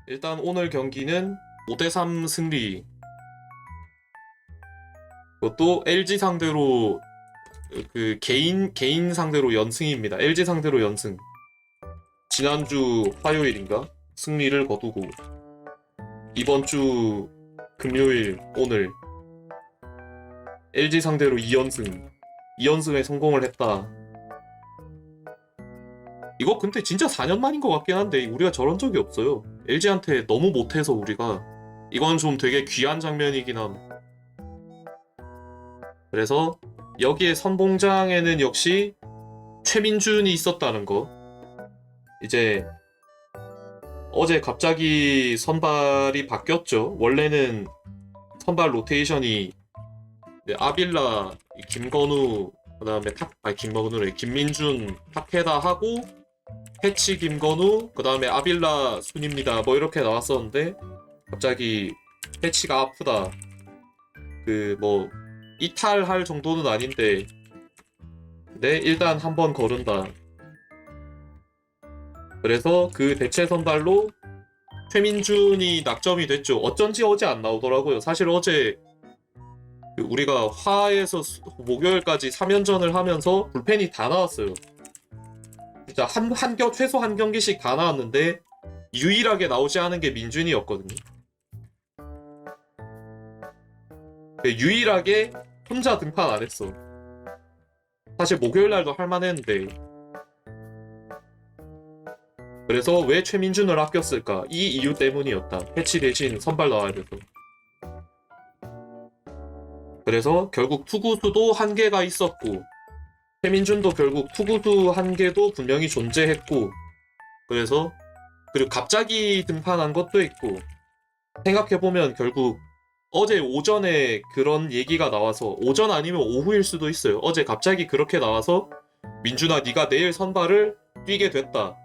일단 오늘 경기는 5대3 승리. 그것도 LG 상대로 그 개인 상대로 연승입니다. LG 상대로 연승. 지난주 화요일인가 승리를 거두고 이번 주 금요일 오늘 LG 상대로 2연승에 성공을 했다. 이거 근데 진짜 4년 만인 것 같긴 한데 우리가 저런 적이 없어요. LG한테 너무 못해서 우리가. 이건 좀 되게 귀한 장면이긴 함. 그래서 여기에 선봉장에는 역시 최민준이 있었다는 거. 이제 어제 갑자기 선발이 바뀌었죠. 원래는 선발 로테이션이 아빌라, 김건우, 그다음에 김건우래, 김민준, 타케다 하고 해치 김건우, 그다음에 아빌라 순입니다. 뭐 이렇게 나왔었는데 갑자기 해치가 아프다. 그 뭐 이탈할 정도는 아닌데 네 일단 한번 거른다. 그래서 그 대체 선발로 최민준이 낙점이 됐죠. 어쩐지 어제 안 나오더라고요. 사실 어제 우리가 화에서 목요일까지 3연전을 하면서 불펜이 다 나왔어요. 진짜 최소 한 경기씩 다 나왔는데 유일하게 나오지 않은 게 민준이었거든요. 유일하게 혼자 등판 안 했어. 사실 목요일 날도 할만했는데. 그래서 왜 최민준을 아꼈을까? 이 이유 때문이었다. 해치 대신 선발 나와야 돼서. 그래서 결국 투구수도 한계가 있었고 최민준도 결국 투구수 한계도 분명히 존재했고 그래서 그리고 갑자기 등판한 것도 있고 생각해보면 결국 어제 오전에 그런 얘기가 나와서 오전 아니면 오후일 수도 있어요. 어제 갑자기 그렇게 나와서 민준아 네가 내일 선발을 뛰게 됐다.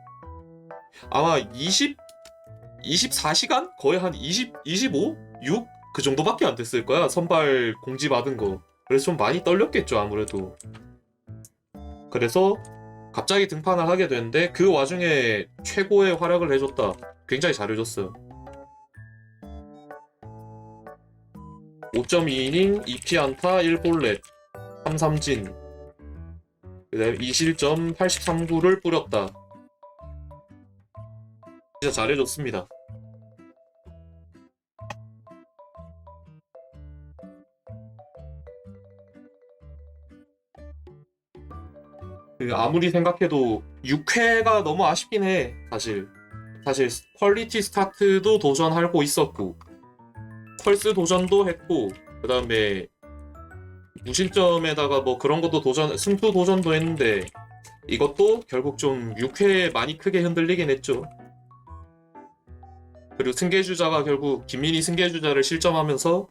아마 24시간? 거의 한 25? 6? 그 정도밖에 안 됐을 거야. 선발 공지 받은 거. 그래서 좀 많이 떨렸겠죠 아무래도. 그래서 갑자기 등판을 하게 됐는데 그 와중에 최고의 활약을 해줬다. 굉장히 잘해줬어요. 5.2이닝, 2피안타, 1볼넷, 3삼진, 그다음에 2실점, 83구를 뿌렸다. 진짜 잘해줬습니다. 아무리 생각해도 6회가 너무 아쉽긴 해. 사실 퀄리티 스타트도 도전하고 있었고 펄스 도전도 했고 그 다음에 무실점에다가 뭐 그런 것도 승투 도전도 했는데 이것도 결국 좀 6회에 많이 크게 흔들리긴 했죠. 그리고 승계주자가 결국 김민희 승계주자를 실점하면서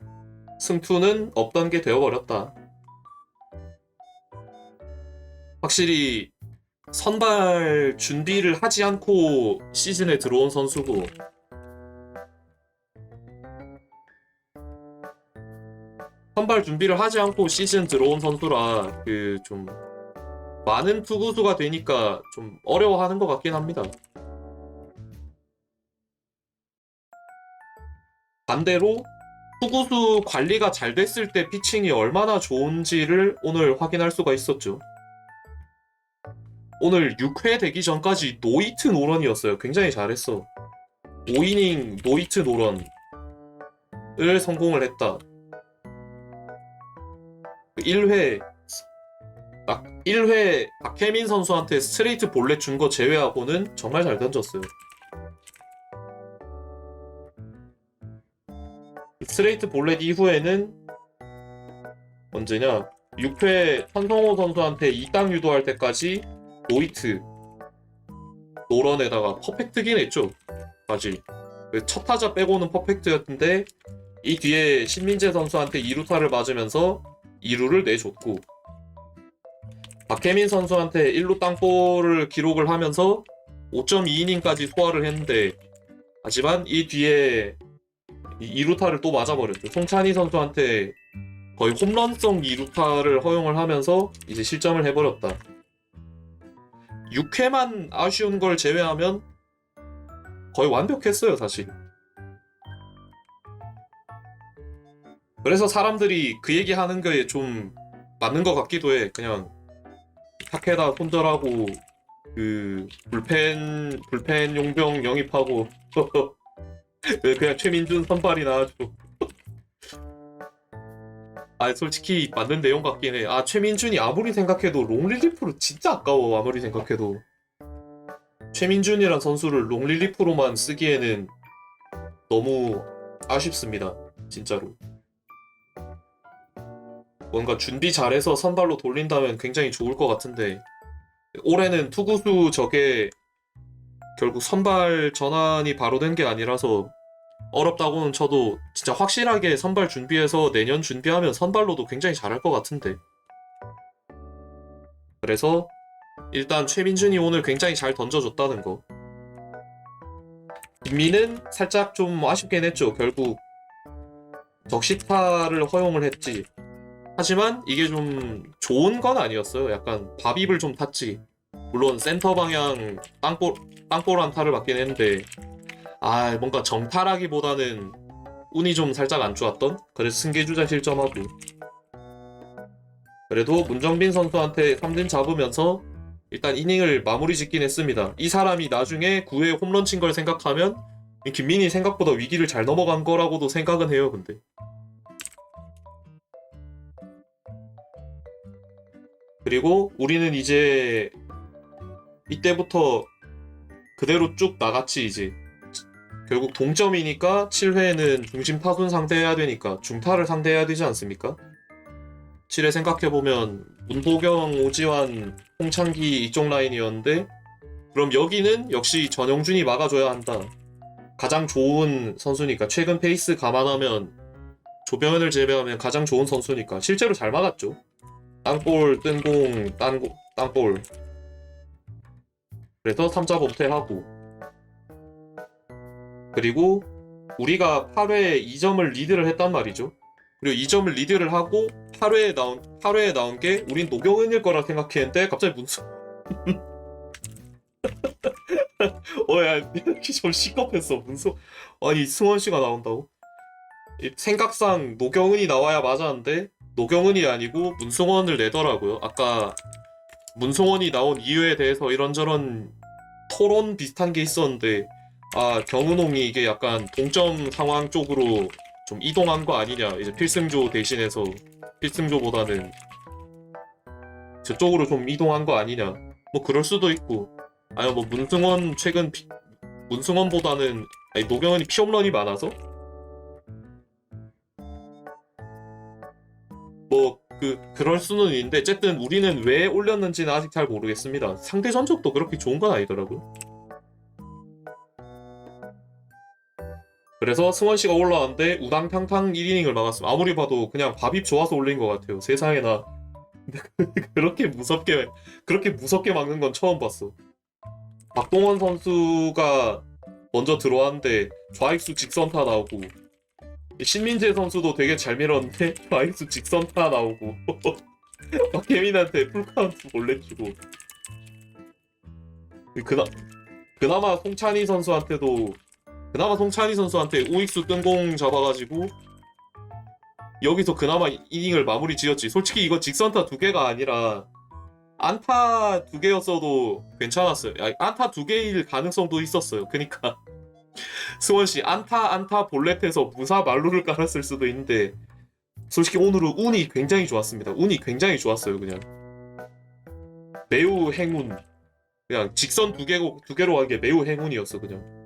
승투는 없던 게 되어버렸다. 확실히 선발 준비를 하지 않고 시즌에 들어온 선수고 선발 준비를 하지 않고 시즌 들어온 선수라 그 좀 많은 투구수가 되니까 좀 어려워하는 것 같긴 합니다. 반대로 투구수 관리가 잘 됐을 때 피칭이 얼마나 좋은지를 오늘 확인할 수가 있었죠. 오늘 6회 되기 전까지 노히트 노런이었어요. 굉장히 잘했어. 5이닝 노히트 노런을 성공을 했다. 1회 박혜민 선수한테 스트레이트 볼넷 준 거 제외하고는 정말 잘 던졌어요. 스트레이트 볼넷 이후에는 언제냐 6회 천성호 선수한테 2땅 유도할 때까지 노히트 노런에다가 퍼펙트긴 했죠. 사실 첫 타자 빼고는 퍼펙트였는데 이 뒤에 신민재 선수한테 2루타를 맞으면서 2루를 내줬고 박혜민 선수한테 1루 땅볼을 기록을 하면서 5.2이닝까지 소화를 했는데 하지만 이 뒤에 2루타를 또 맞아버렸죠. 송찬희 선수한테 거의 홈런성 2루타를 허용을 하면서 이제 실점을 해버렸다. 6회만 아쉬운 걸 제외하면 거의 완벽했어요, 사실. 그래서 사람들이 그 얘기 하는 게 좀 맞는 것 같기도 해. 그냥 타케다 손절하고 그 불펜 용병 영입하고 그냥 최민준 선발이 나와줘. 아 솔직히 맞는 내용 같긴 해. 아 최민준이 아무리 생각해도 롱릴리프로 진짜 아까워. 아무리 생각해도 최민준이란 선수를 롱릴리프로만 쓰기에는 너무 아쉽습니다. 진짜로. 뭔가 준비 잘해서 선발로 돌린다면 굉장히 좋을 것 같은데 올해는 투구수 저게 결국 선발 전환이 바로 된 게 아니라서 어렵다고는 쳐도 진짜 확실하게 선발 준비해서 내년 준비하면 선발로도 굉장히 잘할 것 같은데. 그래서 일단 최민준이 오늘 굉장히 잘 던져줬다는 거. 김민은 살짝 좀 아쉽긴 했죠. 결국 적시타를 허용을 했지. 하지만 이게 좀 좋은 건 아니었어요. 약간 밥입을 좀 탔지. 물론 센터 방향 땅볼 안타를 맞긴 했는데 아 뭔가 정타라기보다는 운이 좀 살짝 안 좋았던. 그래서 승계주자 실점하고. 그래도 문정빈 선수한테 3진 잡으면서 일단 이닝을 마무리 짓긴 했습니다. 이 사람이 나중에 9회 홈런 친 걸 생각하면 김민희 생각보다 위기를 잘 넘어간 거라고도 생각은 해요. 근데 그리고 우리는 이제 이때부터 그대로 쭉 나갔지. 이제 결국 동점이니까 7회는 중심 타순 상대해야 되니까 중타를 상대해야 되지 않습니까? 7회 생각해보면 문보경, 오지환, 홍창기 이쪽 라인이었는데 그럼 여기는 역시 전영준이 막아줘야 한다. 가장 좋은 선수니까. 최근 페이스 감안하면 조병현을 제외하면 가장 좋은 선수니까 실제로 잘 막았죠. 땅볼, 뜬공, 땅볼. 그래서 3자 범퇴하고. 그리고 우리가 8회에 2점을 리드를 했단 말이죠. 그리고 2점을 리드를 하고 8회에 나온 게 우린 노경은일 거라 생각했는데 갑자기 문수 야 좀 시겁했어. 아니 승원 씨가 나온다고? 생각상 노경은이 나와야 맞았는데 노경은이 아니고 문승원을 내더라고요. 아까 문승원이 나온 이유에 대해서 이런저런 토론 비슷한 게 있었는데 아 경은홍이 이게 약간 동점 상황 쪽으로 좀 이동한 거 아니냐. 이제 필승조 대신해서 필승조보다는 저쪽으로 좀 이동한 거 아니냐. 뭐 그럴 수도 있고 아니면 뭐 문승원 최근 문승원보다는 아니 노경은이 피홈런이 많아서 뭐 그럴 수는 있는데 어쨌든 우리는 왜 올렸는지는 아직 잘 모르겠습니다. 상대 전적도 그렇게 좋은 건 아니더라고요. 그래서 승원 씨가 올라왔는데 우당탕탕 1이닝을 막았습니다. 아무리 봐도 그냥 밥입 좋아서 올린 것 같아요. 세상에나. 그렇게 무섭게 막는 건 처음 봤어. 박동원 선수가 먼저 들어왔는데 좌익수 직선타 나오고 신민재 선수도 되게 잘 밀었는데 좌익수 직선타 나오고 박혜민한테 풀카운트 몰래 주고 그나마 송찬희 선수한테 우익수 뜬공 잡아가지고 여기서 그나마 이닝을 마무리 지었지. 솔직히 이거 직선타 2개가 아니라 안타 2개였어도 괜찮았어요. 안타 2개일 가능성도 있었어요. 그니까 승원씨 안타 볼넷에서 무사 말루를 깔았을 수도 있는데 솔직히 오늘은 운이 굉장히 좋았습니다. 운이 굉장히 좋았어요. 그냥 매우 행운. 그냥 직선 2개로 간 게 매우 행운이었어. 그냥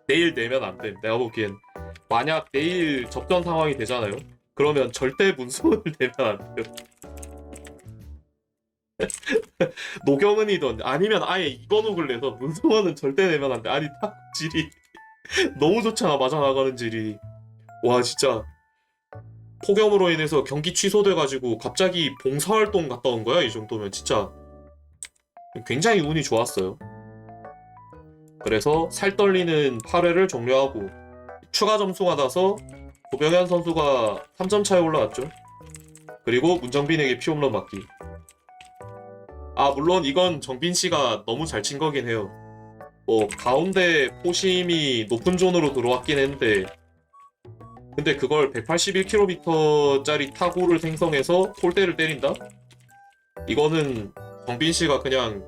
내일 내면 안 돼. 내가 보기엔 만약 내일 접전 상황이 되잖아요. 그러면 절대 문수원을 내면 안 돼요. 노경은이든 아니면 아예 이건욱을 내서 문수원은 절대 내면 안 돼. 아니 딱 질이 너무 좋잖아. 맞아 나가는 질이. 와 진짜 폭염으로 인해서 경기 취소돼가지고 갑자기 봉사활동 갔다 온 거야. 이 정도면 진짜 굉장히 운이 좋았어요. 그래서 살 떨리는 8회를 종료하고 추가 점수가 나서 조병현 선수가 3점 차에 올라왔죠. 그리고 문정빈에게 피홈런 맞기. 아 물론 이건 정빈 씨가 너무 잘 친 거긴 해요. 가운데 포심이 높은 존으로 들어왔긴 했는데 근데 그걸 181km짜리 타구를 생성해서 폴대를 때린다? 이거는 정빈 씨가 그냥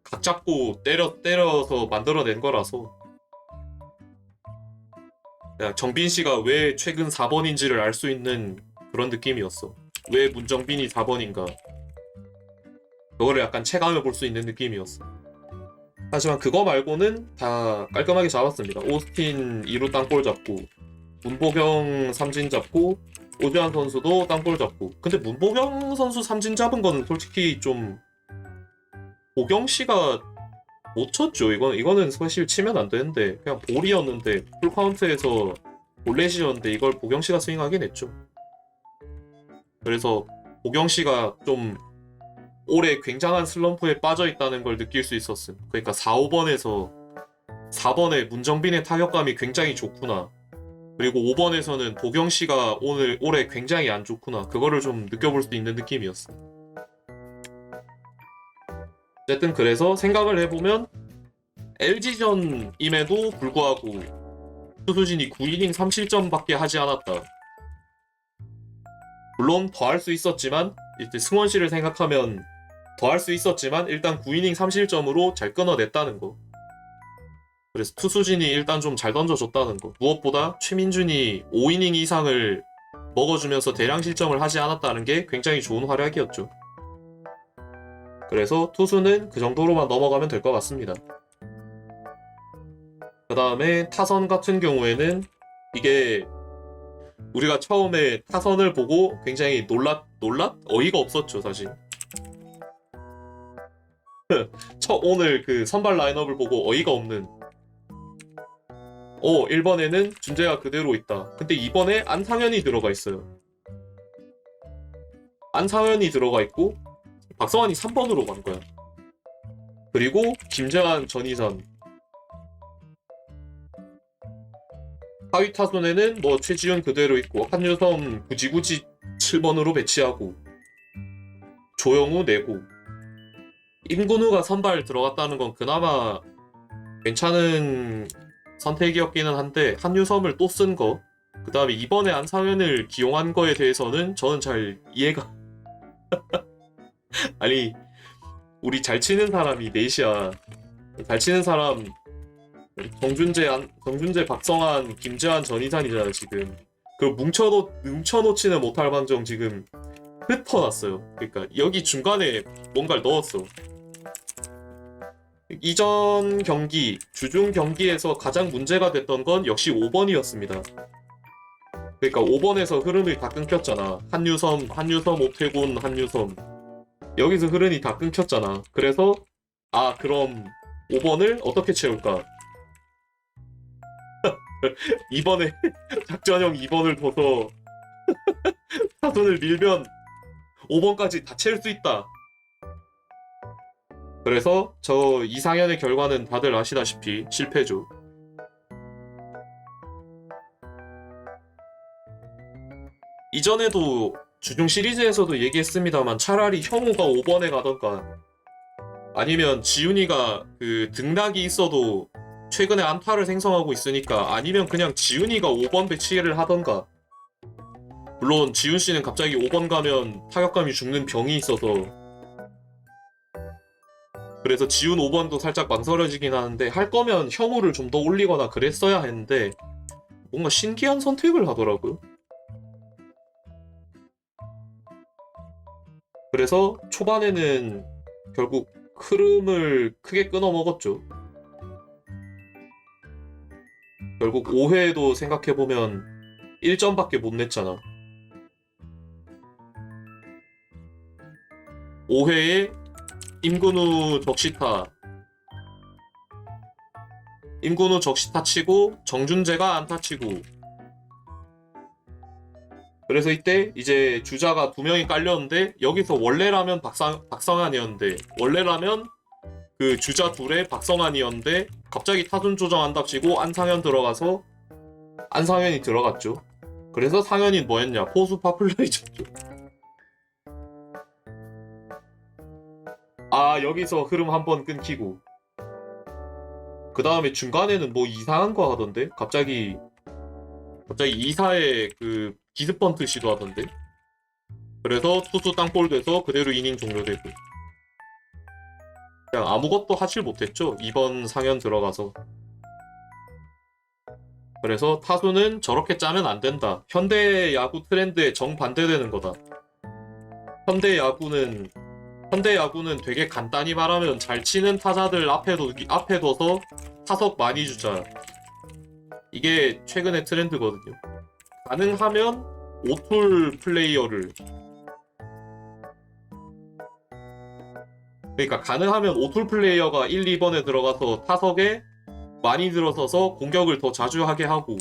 각 잡고 때려서 만들어낸 거라서 그냥 정빈 씨가 왜 최근 4번인지를 알 수 있는 그런 느낌이었어. 왜 문정빈이 4번인가? 그거를 약간 체감해 볼 수 있는 느낌이었어. 하지만 그거 말고는 다 깔끔하게 잡았습니다. 오스틴 2루 땅볼 잡고 문보경 삼진 잡고 오주환 선수도 땅볼 잡고. 근데 문보경 선수 삼진 잡은 거는 솔직히 좀 보경 씨가 못 쳤죠. 이거는 사실 치면 안 되는데 그냥 볼이었는데 풀 카운트에서 볼넷이었는데 이걸 보경 씨가 스윙하긴 했죠. 그래서 보경 씨가 좀 올해 굉장한 슬럼프에 빠져 있다는 걸 느낄 수 있었음. 그러니까 4, 5번에서 4번에 문정빈의 타격감이 굉장히 좋구나. 그리고 5번에서는 보경 씨가 올해 굉장히 안 좋구나. 그거를 좀 느껴볼 수 있는 느낌이었어. 어쨌든 그래서 생각을 해보면 LG전임에도 불구하고 투수진이 9이닝 3실점밖에 하지 않았다. 물론 더 할 수 있었지만 이제 승원 씨를 생각하면 더 할 수 있었지만 일단 9이닝 3실점으로 잘 끊어냈다는 거. 그래서 투수진이 일단 좀 잘 던져줬다는 거. 무엇보다 최민준이 5이닝 이상을 먹어주면서 대량 실점을 하지 않았다는 게 굉장히 좋은 활약이었죠. 그래서 투수는 그 정도로만 넘어가면 될 것 같습니다. 그 다음에 타선 같은 경우에는 이게 우리가 처음에 타선을 보고 굉장히 어이가 없었죠, 사실. 오늘 그 선발 라인업을 보고 어이가 없는 1번에는 준재가 그대로 있다. 근데 2번에 안상현이 들어가 있어요. 안상현이 들어가 있고 박성환이 3번으로 간 거야. 그리고 김재환, 전희선. 하위 타선에는 뭐 최지훈 그대로 있고 한유섬 굳이 7번으로 배치하고 조영우 내고 임근우가 선발 들어갔다는 건 그나마 괜찮은 선택이었기는 한데 한유섬을 또 쓴 거, 그 다음에 이번에 안상현을 기용한 거에 대해서는 저는 잘 이해가 아니 우리 잘 치는 사람이 넷이야. 잘 치는 사람 정준재, 박성환, 김재환, 전희산이잖아 지금. 그걸 뭉쳐놓지는 못할 망정 지금 흩어놨어요. 그러니까 여기 중간에 뭔가를 넣었어. 이전 경기, 주중 경기에서 가장 문제가 됐던 건 역시 5번이었습니다. 그러니까 5번에서 흐름이 다 끊겼잖아. 한유섬, 오태곤, 한유섬. 여기서 흐름이 다 끊겼잖아. 그래서 그럼 5번을 어떻게 채울까? 이번에 작전형 2번을 둬서 타선을 밀면 5번까지 다 채울 수 있다. 그래서 저 이상현의 결과는 다들 아시다시피 실패죠. 이전에도 주중 시리즈에서도 얘기했습니다만 차라리 형우가 5번에 가던가 아니면 지훈이가 그 등락이 있어도 최근에 안타를 생성하고 있으니까 아니면 그냥 지훈이가 5번 배치를 하던가. 물론 지훈씨는 갑자기 5번 가면 타격감이 죽는 병이 있어서 그래서 지훈 5번도 살짝 망설여지긴 하는데 할 거면 형우를 좀 더 올리거나 그랬어야 했는데 뭔가 신기한 선택을 하더라고요. 그래서 초반에는 결국 흐름을 크게 끊어먹었죠. 결국 5회에도 생각해보면 1점밖에 못 냈잖아. 5회에 임근우 적시타 치고 정준재가 안타 치고. 그래서 이때 이제 주자가 2명이 깔렸는데 여기서 원래라면 박성환이었는데 원래라면 그 주자 둘에 박성환이었는데 갑자기 타순 조정한답시고 안상현 들어가서 안상현이 들어갔죠. 그래서 상현이 뭐였냐? 포수 파플레이 쳤죠. 여기서 흐름 한번 끊기고 그 다음에 중간에는 뭐 이상한 거 하던데? 갑자기 2사에 그 기습번트 시도하던데? 그래서 투수 땅볼 돼서 그대로 이닝 종료되고. 그냥 아무것도 하질 못했죠. 이번 상연 들어가서. 그래서 타수는 저렇게 짜면 안 된다. 현대 야구 트렌드에 정반대되는 거다. 현대 야구는 되게 간단히 말하면 잘 치는 타자들 앞에 둬서 타석 많이 주자. 이게 최근의 트렌드거든요. 가능하면 오툴 플레이어를, 그러니까 가능하면 오툴 플레이어가 1, 2번에 들어가서 타석에 많이 들어서서 공격을 더 자주 하게 하고,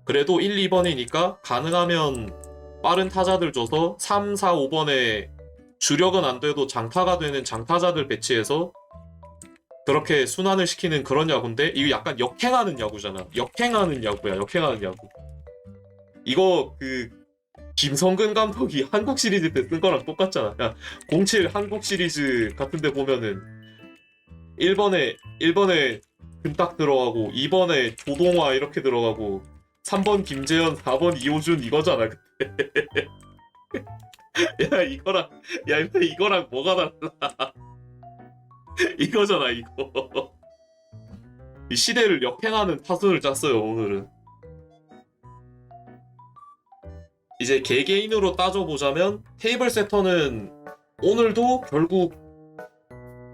그래도 1, 2번이니까 가능하면 빠른 타자들 줘서 3, 4, 5번에 주력은 안 돼도 장타가 되는 장타자들 배치해서 그렇게 순환을 시키는 그런 야구인데, 이거 약간 역행하는 야구잖아. 역행하는 야구야. 역행하는 야구. 이거 그 김성근 감독이 한국 시리즈 때 쓴 거랑 똑같잖아. 야, 07 한국 시리즈 같은 데 보면은 1번에 근딱 들어가고 2번에 조동화 이렇게 들어가고 3번 김재현, 4번 이호준 이거잖아. 이거랑 뭐가 달라? 이거잖아, 이거. 이 시대를 역행하는 타순을 짰어요, 오늘은. 이제 개개인으로 따져보자면 테이블 세터는 오늘도 결국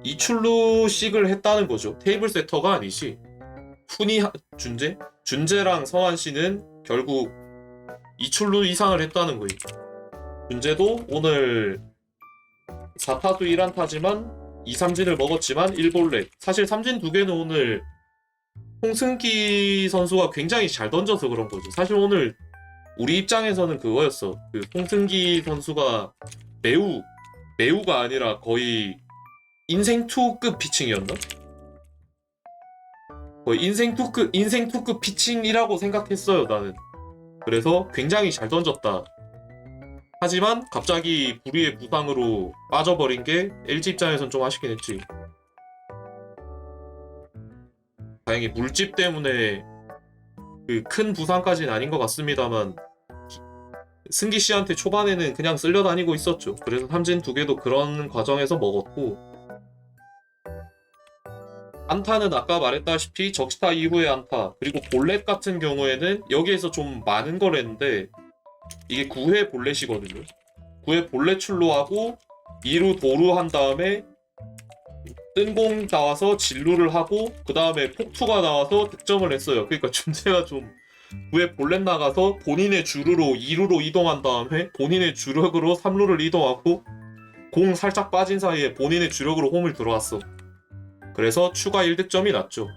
이출루씩을 했다는 거죠. 테이블 세터가 아니지. 준재랑 성환 씨는 결국 이출루 이상을 했다는 거예요. 준재도 오늘 4타수 1안타지만 2삼진을 먹었지만 1볼넷. 사실 삼진 2개는 오늘 홍승기 선수가 굉장히 잘 던져서 그런 거죠. 사실 오늘 우리 입장에서는 그거였어. 그 홍승기 선수가 매우가 아니라 거의 인생 투급 피칭이었나? 거의 인생 투급 피칭이라고 생각했어요, 나는. 그래서 굉장히 잘 던졌다. 하지만 갑자기 불의의 부상으로 빠져버린 게 LG 입장에선 좀 아쉽긴 했지. 다행히 물집 때문에 그 큰 부상까지는 아닌 것 같습니다만 승기 씨한테 초반에는 그냥 쓸려다니고 있었죠. 그래서 삼진 2개도 그런 과정에서 먹었고, 안타는 아까 말했다시피 적시타 이후의 안타, 그리고 볼넷 같은 경우에는 여기에서 좀 많은 걸 했는데 이게 9회 볼넷이거든요. 9회 볼넷 출루하고 2루 도루 한 다음에 뜬공 나와서 진루를 하고 그 다음에 폭투가 나와서 득점을 했어요. 그러니까 준재가 좀 9회 볼넷 나가서 본인의 주루로 2루로 이동한 다음에 본인의 주력으로 3루를 이동하고 공 살짝 빠진 사이에 본인의 주력으로 홈을 들어왔어. 그래서 추가 1득점이 났죠.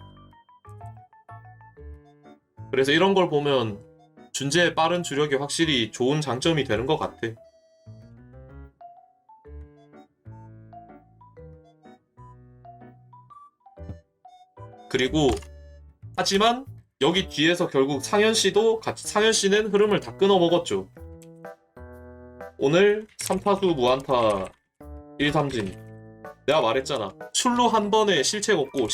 그래서 이런 걸 보면 준재의 빠른 주력이 확실히 좋은 장점이 되는 것 같아. 그리고 하지만 여기 뒤에서 결국 상현 씨는 흐름을 다 끊어 먹었죠. 오늘 3타수 무안타 1삼진. 내가 말했잖아. 출루 한 번에 실책 없고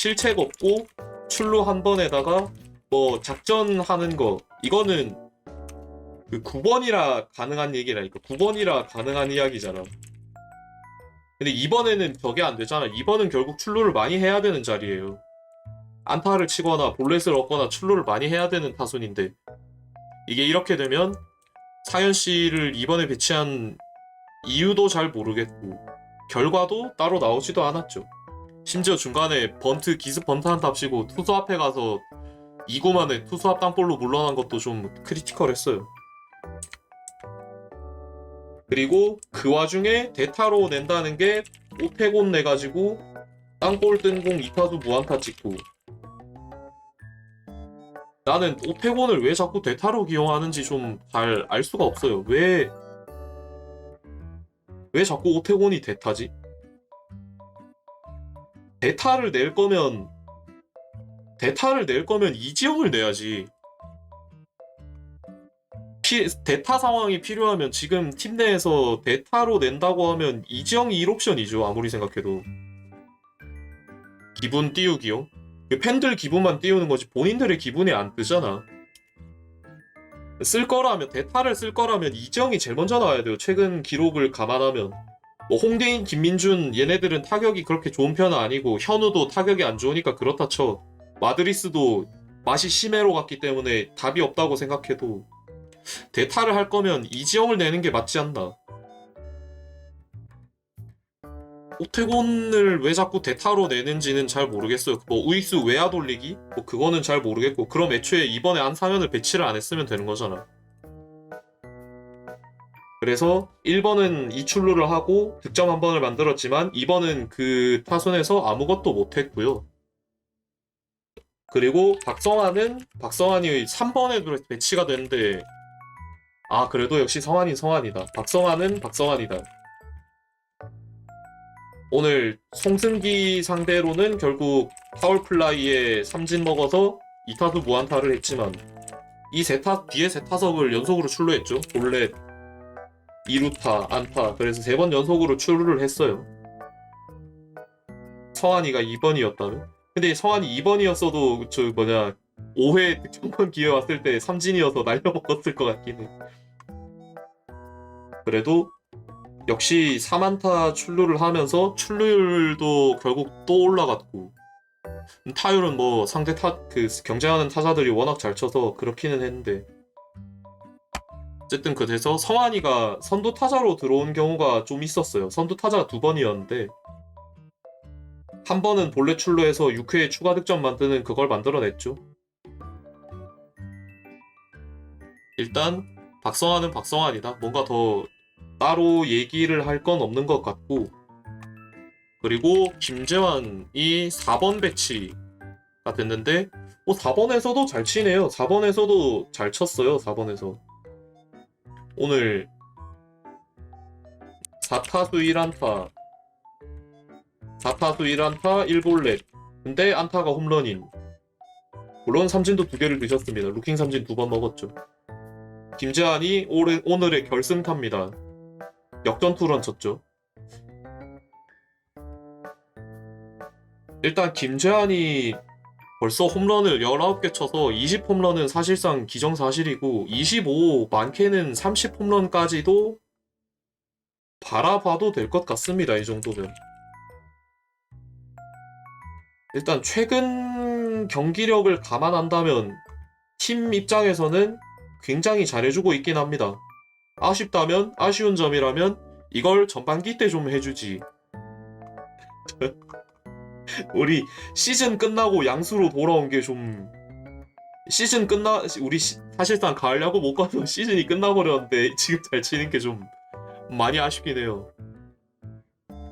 출루 한 번에다가 뭐 작전하는 거, 이거는 그 9번이라 가능한 얘기라니까. 9번이라 가능한 이야기잖아. 근데 이번에는 저게 안 되잖아. 이번은 결국 출루를 많이 해야 되는 자리예요. 안타를 치거나 볼넷을 얻거나 출루를 많이 해야 되는 타순인데, 이게 이렇게 되면 상현 씨를 이번에 배치한 이유도 잘 모르겠고 결과도 따로 나오지도 않았죠. 심지어 중간에 기습 번트 한답시고 투수 앞에 가서 2구 만에 투수 앞 땅볼로 물러난 것도 좀 크리티컬했어요. 그리고 그 와중에 대타로 낸다는 게 오태곤 내가지고 땅볼 뜬공 2타수 무안타 찍고. 나는 오태곤을 왜 자꾸 대타로 기용하는지 좀 잘 알 수가 없어요. 왜 자꾸 오태곤이 대타지? 대타를 낼 거면 이지영을 내야지. 대타 상황이 필요하면 지금 팀 내에서 대타로 낸다고 하면 이지영이 1옵션이죠. 아무리 생각해도. 기분 띄우기용. 팬들 기분만 띄우는 거지 본인들의 기분이 안 뜨잖아. 쓸 거라면 대타를 쓸 거라면 이정이 제일 먼저 나와야 돼요. 최근 기록을 감안하면 뭐 홍대인, 김민준 얘네들은 타격이 그렇게 좋은 편은 아니고 현우도 타격이 안 좋으니까 그렇다 쳐. 마드리스도 맛이 심해로 갔기 때문에 답이 없다고 생각해도 대타를 할 거면 이지영을 내는 게 맞지 않나. 오태곤을 왜 자꾸 대타로 내는지는 잘 모르겠어요. 뭐 우익수 외야 돌리기? 뭐 그거는 잘 모르겠고 그럼 애초에 이번에 안상현을 배치를 안 했으면 되는 거잖아. 그래서 1번은 이출루를 하고 득점 한 번을 만들었지만 2번은 그 타순에서 아무것도 못했고요. 그리고 박성환이 3번에도 배치가 되는데 그래도 역시 성환이 성환이다. 박성환은 박성환이다. 오늘 송승기 상대로는 결국 파울플라이에 삼진 먹어서 2타수 무안타를 했지만 뒤에 세 타석을 연속으로 출루했죠. 볼넷, 2루타, 안타. 그래서 3번 연속으로 출루를 했어요. 성환이가 2번이었다면? 근데 성환이 2번이었어도 5회 득점권 기회 왔을 때 삼진이어서 날려먹었을 것 같긴 해. 그래도 역시 3안타 출루를 하면서 출루율도 결국 또 올라갔고 타율은 뭐 상대 경쟁하는 타자들이 워낙 잘 쳐서 그렇기는 했는데 어쨌든 그래서 성환이가 선두 타자로 들어온 경우가 좀 있었어요. 선두 타자가 2번이었는데 한 번은 본래 출루해서 6회에 추가 득점 만드는 그걸 만들어냈죠. 일단 박성환은 박성환이다. 뭔가 더 따로 얘기를 할 건 없는 것 같고 그리고 김재환이 4번 배치가 됐는데 4번에서도 잘 치네요. 4번에서도 잘 쳤어요. 4번에서 오늘 4타수 1안타 1볼넷 근데 안타가 홈런인 물론 삼진도 2개를 넣으셨습니다. 루킹 삼진 2번 먹었죠. 김재환이 오늘의 결승타입니다. 역전 투런 쳤죠. 일단 김재환이 벌써 홈런을 19개 쳐서 20 홈런은 사실상 기정사실이고 25 많게는 30 홈런까지도 바라봐도 될 것 같습니다. 이 정도면. 일단 최근 경기력을 감안한다면 팀 입장에서는 굉장히 잘해주고 있긴 합니다. 아쉬운 점이라면 이걸 전반기 때 좀 해주지. 우리 시즌 끝나고 양수로 돌아온 게 좀 우리 사실상 가을 야구 못 가서 시즌이 끝나버렸는데 지금 잘 치는 게 좀 많이 아쉽긴 해요.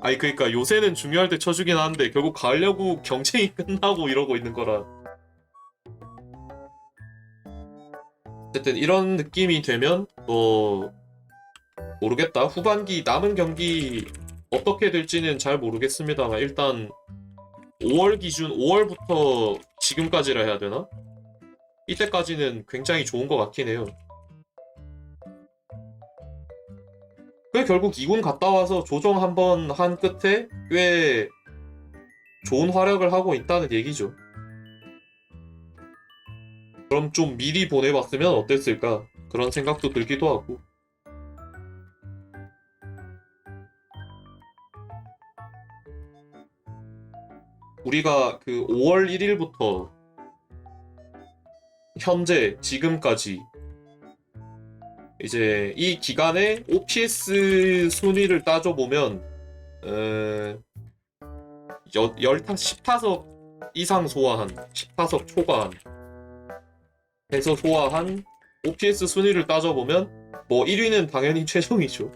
그러니까 요새는 중요할 때 쳐주긴 하는데 결국 가을 야구 경쟁이 끝나고 이러고 있는 거라. 어쨌든 이런 느낌이 되면 모르겠다. 후반기 남은 경기 어떻게 될지는 잘 모르겠습니다만 일단 5월부터 지금까지라 해야 되나? 이때까지는 굉장히 좋은 것 같긴 해요. 결국 2군 갔다 와서 조정 한번 한 끝에 꽤 좋은 활약을 하고 있다는 얘기죠. 그럼 좀 미리 보내봤으면 어땠을까? 그런 생각도 들기도 하고. 우리가 5월 1일부터 현재 지금까지 이제 이 기간에 OPS 순위를 따져보면 10타석 이상 소화한 10타석 초과한 해서 소화한 OPS 순위를 따져보면 1위는 당연히 최정이죠.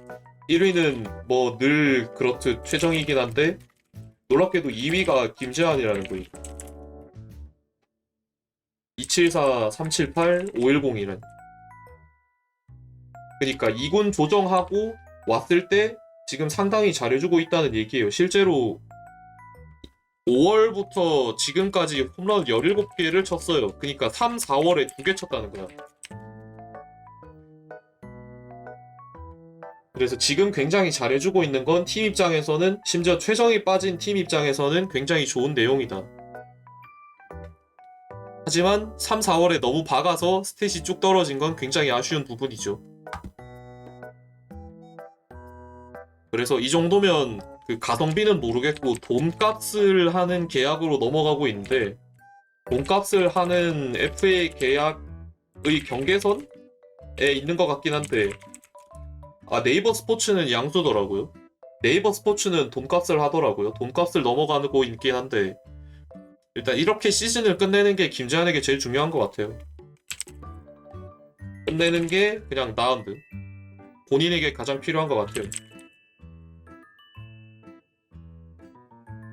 1위는 늘 그렇듯 최정이긴 한데 놀랍게도 2위가 김재환이라는 거예요. 274, 378, 510이란. 그러니까 2군 조정하고 왔을 때 지금 상당히 잘해주고 있다는 얘기예요. 실제로 5월부터 지금까지 홈런 17개를 쳤어요. 그러니까 3, 4월에 2개 쳤다는 거야. 그래서 지금 굉장히 잘해주고 있는 건 팀 입장에서는 심지어 최정이 빠진 팀 입장에서는 굉장히 좋은 내용이다. 하지만 3, 4월에 너무 박아서 스탯이 쭉 떨어진 건 굉장히 아쉬운 부분이죠. 그래서 이 정도면 그 가성비는 모르겠고 돈값을 하는 계약으로 넘어가고 있는데, 돈값을 하는 FA 계약의 경계선에 있는 것 같긴 한데, 네이버 스포츠는 양수더라고요. 네이버 스포츠는 돈값을 하더라고요. 돈값을 넘어가고 있긴 한데, 일단 이렇게 시즌을 끝내는 게 김재환에게 제일 중요한 것 같아요. 끝내는 게 그냥 나은 듯. 본인에게 가장 필요한 것 같아요.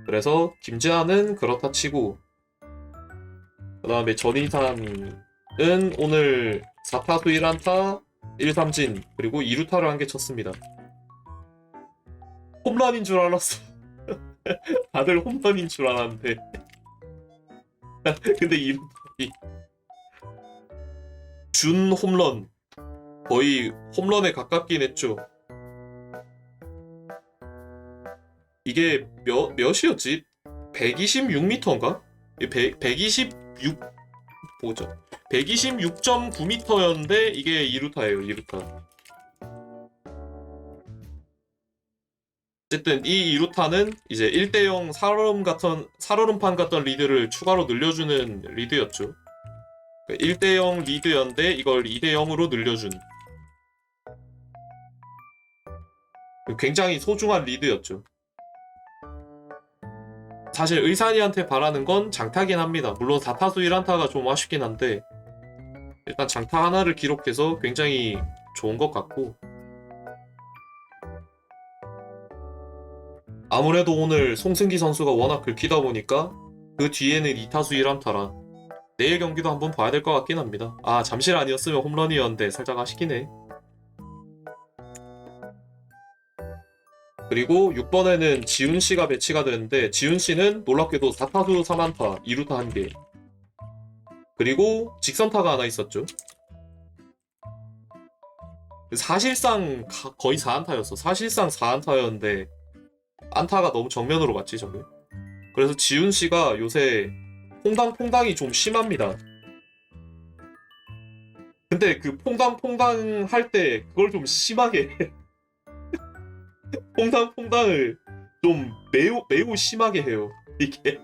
그래서 김재환은 그렇다 치고, 그 다음에 전인상은 오늘 4타수 1안타 1삼진 그리고 2루타를 한 개 쳤습니다. 홈런인 줄 알았어. 다들 홈런인 줄 알았는데 근데 2루타 준 홈런, 거의 홈런에 가깝긴 했죠. 이게 몇이었지? 126m인가? 126 뭐죠? 126.9m였는데 이게 2루타예요. 2루타. 어쨌든 이 2루타는 이제 1대0 살얼음판 같던 리드를 추가로 늘려주는 리드였죠. 1대0 리드였는데 이걸 2대0으로 늘려준 굉장히 소중한 리드였죠. 사실 의산이한테 바라는 건 장타긴 합니다. 물론 4타수 1안타가 좀 아쉽긴 한데, 일단 장타 하나를 기록해서 굉장히 좋은 것 같고, 아무래도 오늘 송승기 선수가 워낙 긁히다 보니까 그 뒤에는 2타수 1안타라 내일 경기도 한번 봐야 될 것 같긴 합니다. 잠실 아니었으면 홈런이었는데 살짝 아쉽긴 해. 그리고 6번에는 지훈씨가 배치가 되는데, 지훈씨는 놀랍게도 4타수 3안타 2루타 1개, 그리고 직선타가 하나 있었죠. 사실상 거의 4안타였어. 사실상 4안타였는데 안타가 너무 정면으로 맞지 저게. 그래서 지훈씨가 요새 퐁당퐁당이 좀 심합니다. 근데 그 퐁당퐁당 할 때 그걸 좀 심하게 해. 퐁당퐁당을 좀 매우 심하게 해요. 이게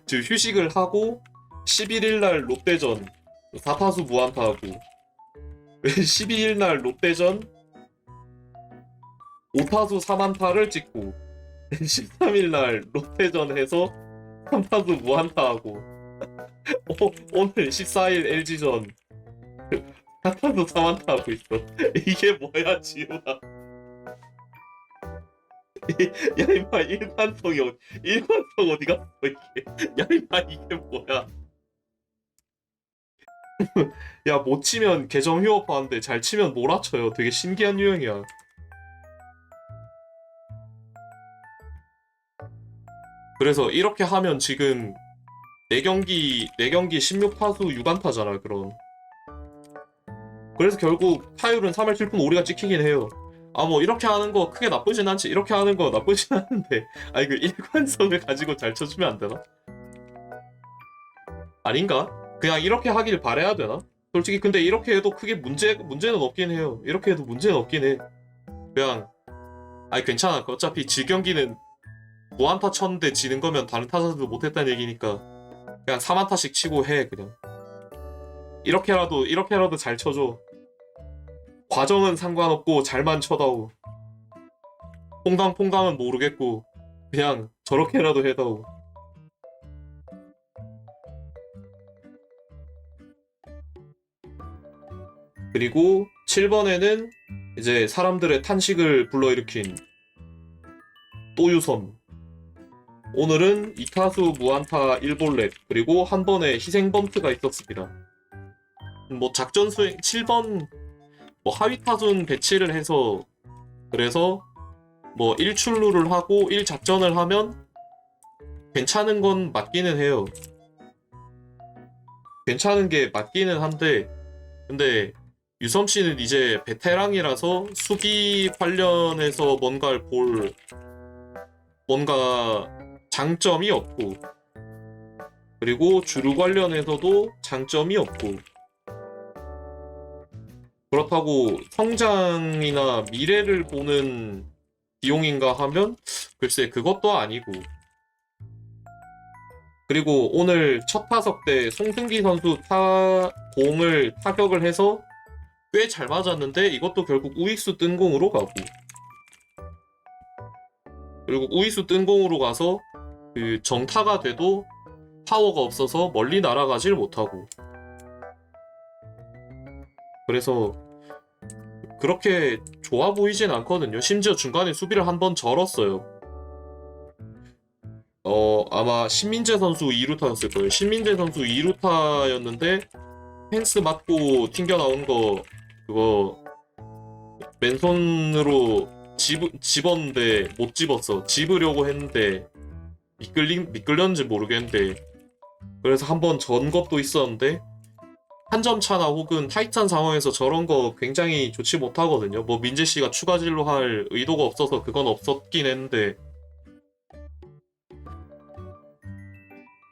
지금 휴식을 하고 11일날 롯데전 4타수 무안타하고 12일날 롯데전 5타수 3안타를 찍고 13일날 롯데전 해서 3타수 무안타하고 오늘 14일 LG전 4타수 3안타하고 있어. 이게 뭐야 지훈아. 야 임마 일관성 어디 갔어 이게. 야 임마 이게 뭐야. 야 못 치면 계정 휴업하는데 잘 치면 몰아쳐요. 되게 신기한 유형이야. 그래서 이렇게 하면 지금 4경기 16타수 6안타잖아 그럼. 그래서 결국 타율은 3할 7푼 5리가 찍히긴 해요. 뭐 이렇게 하는 거 크게 나쁘진 않지. 이렇게 하는 거 나쁘진 않은데, 그 일관성을 가지고 잘 쳐주면 안 되나? 아닌가? 그냥 이렇게 하길 바라야 되나? 솔직히 근데 이렇게 해도 크게 문제는 없긴 해요. 이렇게 해도 문제는 없긴 해. 그냥 괜찮아. 어차피 질 경기는 무안타 쳤는데 지는 거면 다른 타자들도 못했다는 얘기니까 그냥 3안타씩 치고 해 그냥. 이렇게라도 잘 쳐줘. 과정은 상관없고 잘만 쳐다오. 퐁당퐁당은 모르겠고 그냥 저렇게라도 해다오. 그리고 7번에는 이제 사람들의 탄식을 불러일으킨 또유섬. 오늘은 2타수 무안타 1볼넷 그리고 한 번의 희생 번트가 있었습니다. 작전 수행 7번 하위 타순 배치를 해서, 그래서 1출루를 하고 1작전을 하면 괜찮은 건 맞기는 해요. 괜찮은 게 맞기는 한데, 근데 유섬 씨는 이제 베테랑이라서 수비 관련해서 뭔가 장점이 없고, 그리고 주루 관련해서도 장점이 없고, 그렇다고 성장이나 미래를 보는 비용인가 하면 글쎄 그것도 아니고. 그리고 오늘 첫 타석 때 송승기 선수 공을 타격을 해서 꽤 잘 맞았는데 이것도 결국 우익수 뜬공으로 가고, 그리고 우익수 뜬공으로 가서 그 정타가 돼도 파워가 없어서 멀리 날아가질 못하고. 그래서 그렇게 좋아 보이진 않거든요. 심지어 중간에 수비를 한번 절었어요. 아마 신민재 선수 2루타였을 거예요. 신민재 선수 2루타였는데 펜스 맞고 튕겨 나온 거 그거 맨손으로 집었는데 못 집었어. 집으려고 했는데 미끌렸는지 모르겠는데, 그래서 한번 전 것도 있었는데 한 점 차나 혹은 타이트한 상황에서 저런 거 굉장히 좋지 못하거든요. 뭐 민재 씨가 추가 진로할 의도가 없어서 그건 없었긴 했는데,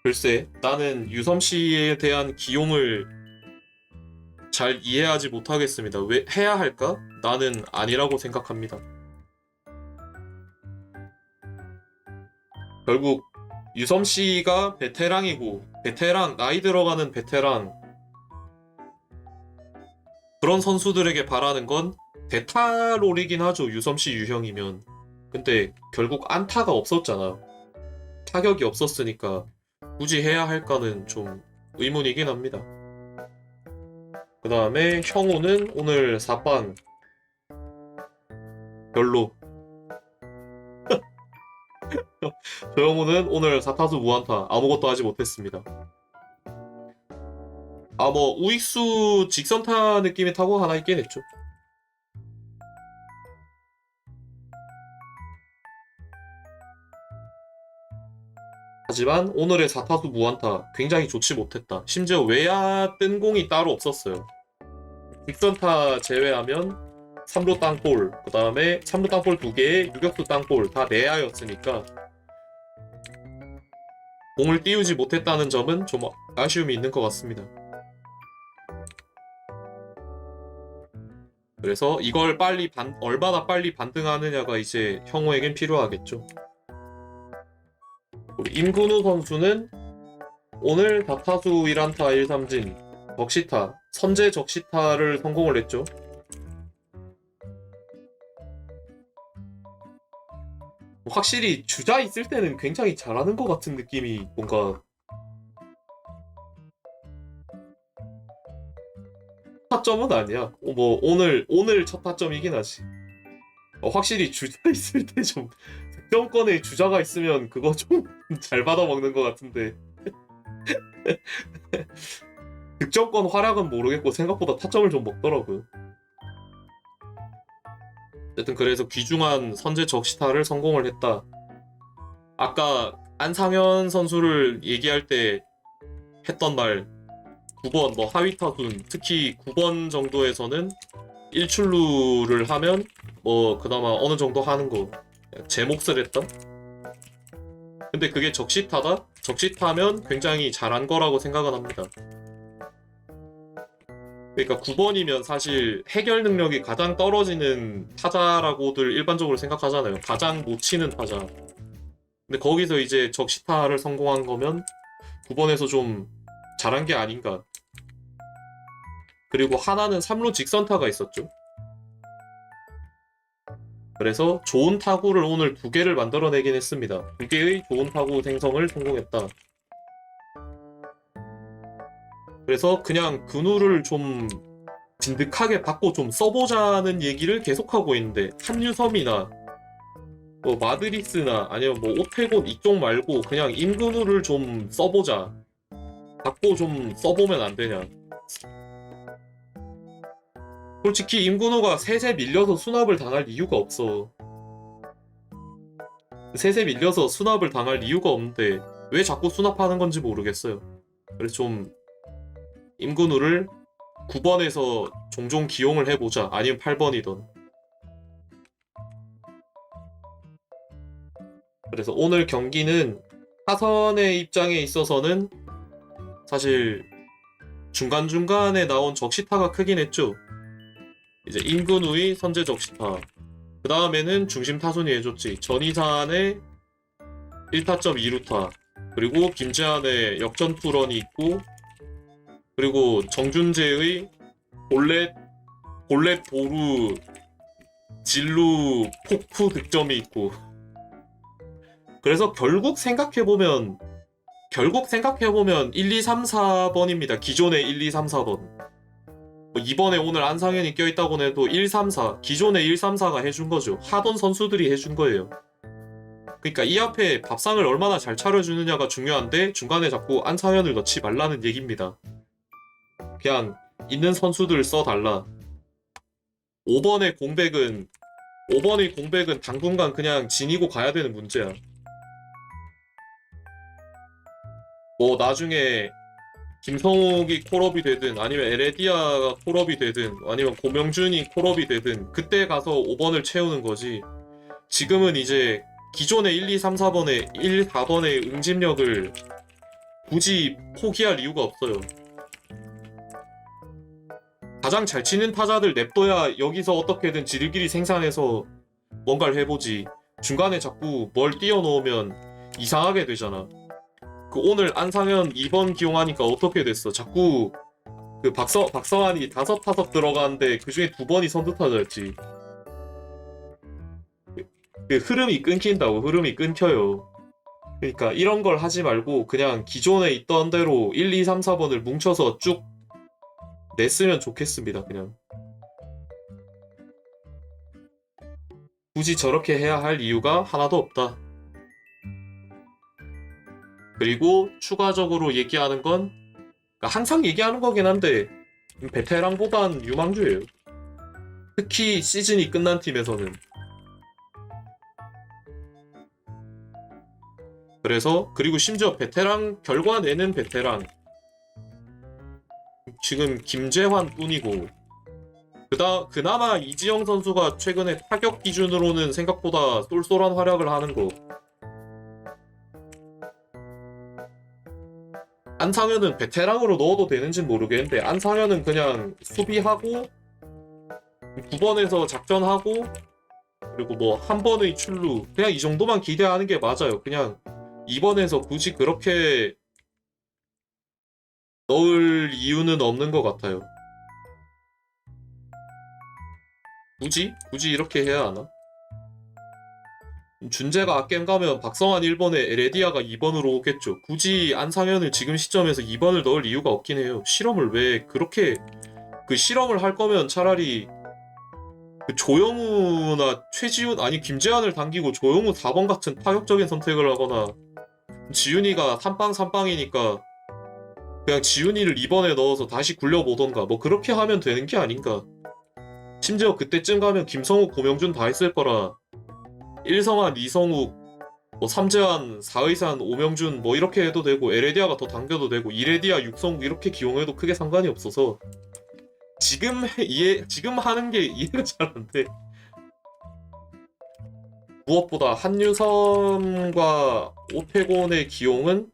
글쎄 나는 유섬 씨에 대한 기용을 잘 이해하지 못하겠습니다. 왜 해야 할까? 나는 아니라고 생각합니다. 결국 유섬 씨가 베테랑이고, 나이 들어가는 베테랑, 그런 선수들에게 바라는 건 대타롤이긴 하죠. 유섬 씨 유형이면. 근데 결국 안타가 없었잖아. 타격이 없었으니까 굳이 해야 할까는 좀 의문이긴 합니다. 그 다음에 형우는 오늘 4판 별로. 저 형우는 오늘 4타수 무안타 아무것도 하지 못했습니다. 뭐 우익수 직선타 느낌의 타구 하나 있긴 했죠. 하지만 오늘의 4타수 무안타 굉장히 좋지 못했다. 심지어 외야 뜬 공이 따로 없었어요. 직선타 제외하면 3루 땅볼, 그 다음에 3루 땅볼 2개에 유격수 땅볼 다 내야였으니까 공을 띄우지 못했다는 점은 좀 아쉬움이 있는 것 같습니다. 그래서 이걸 얼마나 빨리 반등하느냐가 이제 형우에겐 필요하겠죠. 우리 임근우 선수는 오늘 다타수 1안타 1삼진 적시타, 선제 적시타를 성공을 했죠. 확실히 주자 있을 때는 굉장히 잘하는 것 같은 느낌이 뭔가. 타점은 아니야. 뭐 오늘 첫 타점이긴 하지. 확실히 주자 있을 때 좀 득점권에 주자가 있으면 그거 좀 잘 받아먹는 것 같은데. 득점권 활약은 모르겠고 생각보다 타점을 좀 먹더라고요. 어쨌든 그래서 귀중한 선제 적시타를 성공을 했다. 아까 안상현 선수를 얘기할 때 했던 말, 9번 뭐 하위 타순, 특히 9번 정도에서는 1출루를 하면 뭐 그나마 어느 정도 하는 거 제 몫을 했다. 근데 그게 적시타다? 적시타면 굉장히 잘한 거라고 생각은 합니다. 그러니까 9번이면 사실 해결 능력이 가장 떨어지는 타자라고들 일반적으로 생각하잖아요. 가장 못 치는 타자. 근데 거기서 이제 적시타를 성공한 거면 9번에서 좀 잘한 게 아닌가. 그리고 하나는 3루 직선타가 있었죠. 그래서 좋은 타구를 오늘 2개를 만들어내긴 했습니다. 2개의 좋은 타구 생성을 성공했다. 그래서 그냥 근우를 좀 진득하게 받고 좀 써보자는 얘기를 계속하고 있는데, 한유섬이나 뭐 마드리스나 아니면 뭐 오태곤 이쪽 말고 그냥 임근우를 좀 써보자, 받고 좀 써보면 안 되냐. 솔직히 임근우가 셋에 밀려서 수납을 당할 이유가 없어. 셋에 밀려서 수납을 당할 이유가 없는데 왜 자꾸 수납하는 건지 모르겠어요. 그래서 좀 임근우를 9번에서 종종 기용을 해보자, 아니면 8번이던. 그래서 오늘 경기는 타선의 입장에 있어서는 사실 중간중간에 나온 적시타가 크긴 했죠. 이제 임근우의 선제 적시타. 그 다음에는 중심 타순이 해줬지. 전이산의 1타점 2루타. 그리고 김재환의 역전 투런이 있고, 그리고 정준재의 볼렛 보루 진루 폭푸 득점이 있고. 그래서 결국 생각해보면 1, 2, 3, 4번입니다. 기존의 1, 2, 3, 4번. 이번에 오늘 안상현이 껴있다고 해도 1, 3, 4, 기존의 1, 3, 4가 해준 거죠. 하던 선수들이 해준 거예요. 그러니까 이 앞에 밥상을 얼마나 잘 차려주느냐가 중요한데 중간에 자꾸 안상현을 넣지 말라는 얘기입니다. 그냥 있는 선수들 써달라. 5번의 공백은 당분간 그냥 지니고 가야 되는 문제야. 뭐 나중에 김성욱이 콜업이 되든 아니면 에레디아가 콜업이 되든 아니면 고명준이 콜업이 되든 그때 가서 5번을 채우는 거지. 지금은 이제 기존의 1, 2, 3, 4번의 1, 4번의 응집력을 굳이 포기할 이유가 없어요. 가장 잘 치는 타자들 냅둬야 여기서 어떻게든 지들끼리 생산해서 뭔가를 해보지. 중간에 자꾸 뭘 띄워 넣으면 이상하게 되잖아. 그 오늘 안상현 2번 기용하니까 어떻게 됐어? 자꾸 그 박성환이 5타석 들어가는데 그 중에 2번이 선두타자였지. 그 흐름이 끊긴다고. 흐름이 끊겨요. 그러니까 이런 걸 하지 말고 그냥 기존에 있던 대로 1, 2, 3, 4번을 뭉쳐서 쭉 냈으면 좋겠습니다. 그냥 굳이 저렇게 해야 할 이유가 하나도 없다. 그리고 추가적으로 얘기하는 건 그러니까 항상 얘기하는 거긴 한데 베테랑보단 유망주예요. 특히 시즌이 끝난 팀에서는. 그래서 그리고 심지어 베테랑 결과 내는 베테랑 지금 김재환 뿐이고 그나마 이지영 선수가 최근에 타격 기준으로는 생각보다 쏠쏠한 활약을 하는 거. 안상현은 베테랑으로 넣어도 되는지는 모르겠는데 안상현은 그냥 수비하고 9번에서 작전하고 그리고 뭐 한 번의 출루 그냥 이 정도만 기대하는 게 맞아요. 그냥 2번에서 굳이 그렇게 넣을 이유는 없는 것 같아요. 굳이 이렇게 해야 하나? 준재가 악겜 가면 박성환 1번에 에레디아가 2번으로 오겠죠. 굳이 안상현을 지금 시점에서 2번을 넣을 이유가 없긴 해요. 실험을 왜 그렇게 그 실험을 할 거면 차라리 그 조영우나 최지훈 아니 김재환을 당기고 조영우 4번 같은 파격적인 선택을 하거나 지훈이가 3빵이니까 그냥 지훈이를 2번에 넣어서 다시 굴려보던가 뭐 그렇게 하면 되는 게 아닌가. 심지어 그때쯤 가면 김성욱, 고명준 다 했을 거라 1성환, 2성욱, 뭐 3재환, 4의산, 오명준 뭐 이렇게 해도 되고 에레디아가 더 당겨도 되고 이레디아, 6성욱 이렇게 기용해도 크게 상관이 없어서 지금 하는 게 이해가 잘 안 돼. 무엇보다 한유섬과 오태곤의 기용은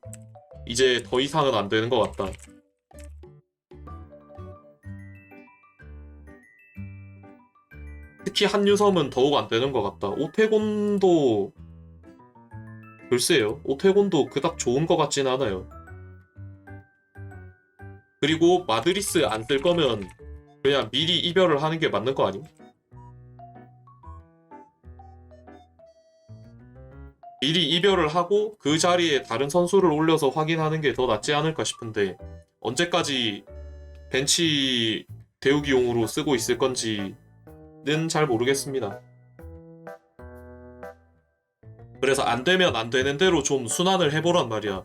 이제 더 이상은 안 되는 것 같다. 특히 한유섬은 더욱 안 되는 것 같다. 오태곤도 글쎄요. 오태곤도 그닥 좋은 것 같진 않아요. 그리고 마드리스 안 쓸 거면 그냥 미리 이별을 하는 게 맞는 거 아님? 미리 이별을 하고 그 자리에 다른 선수를 올려서 확인하는 게 더 낫지 않을까 싶은데 언제까지 벤치 대우기용으로 쓰고 있을 건지는 잘 모르겠습니다. 그래서 안 되면 안 되는 대로 좀 순환을 해보란 말이야.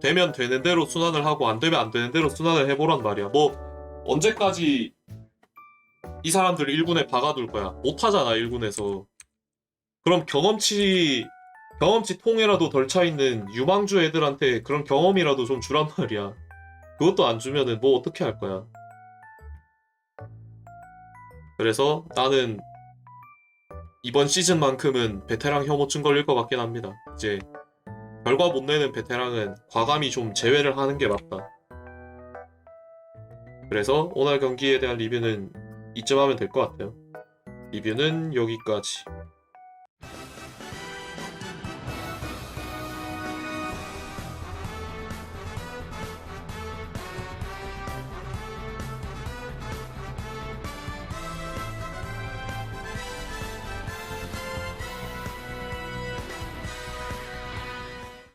되면 되는 대로 순환을 하고 안 되면 안 되는 대로 순환을 해보란 말이야. 뭐 언제까지 이 사람들 1군에 박아둘 거야. 못하잖아 1군에서. 그럼 경험치 통이라도 덜 차있는 유망주 애들한테 그런 경험이라도 좀 주란 말이야. 그것도 안 주면은 뭐 어떻게 할 거야. 그래서 나는 이번 시즌만큼은 베테랑 혐오증 걸릴 것 같긴 합니다. 이제 결과 못 내는 베테랑은 과감히 좀 제외를 하는 게 맞다. 그래서 오늘 경기에 대한 리뷰는 이쯤 하면 될 것 같아요. 리뷰는 여기까지.